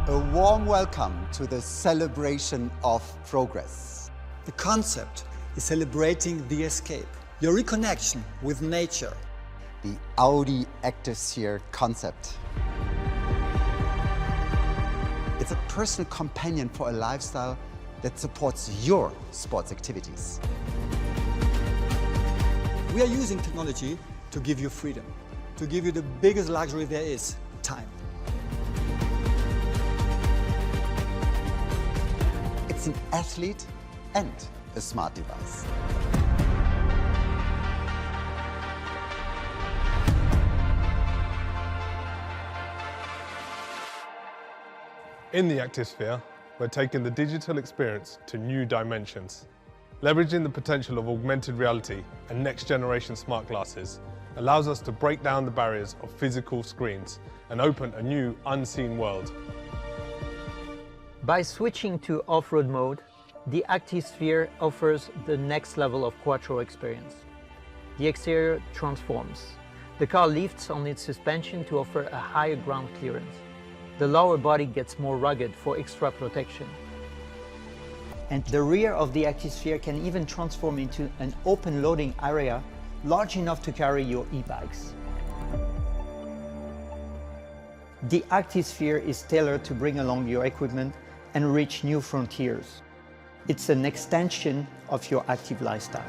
A warm welcome to the celebration of progress. The concept is celebrating the escape, your reconnection with nature. The Audi activesphere concept. It's a personal companion for a lifestyle that supports your sports activities. We are using technology to give you freedom, to give you the biggest luxury there is, time. It's an athlete and a smart device. In the activesphere, we're taking the digital experience to new dimensions. Leveraging the potential of augmented reality and next-generation smart glasses allows us to break down the barriers of physical screens and open a new, unseen world. By switching to off-road mode, the activesphere offers the next level of quattro experience. The exterior transforms. The car lifts on its suspension to offer a higher ground clearance. The lower body gets more rugged for extra protection. And the rear of the activesphere can even transform into an open loading area large enough to carry your e-bikes. The activesphere is tailored to bring along your equipment and reach new frontiers. It's an extension of your active lifestyle.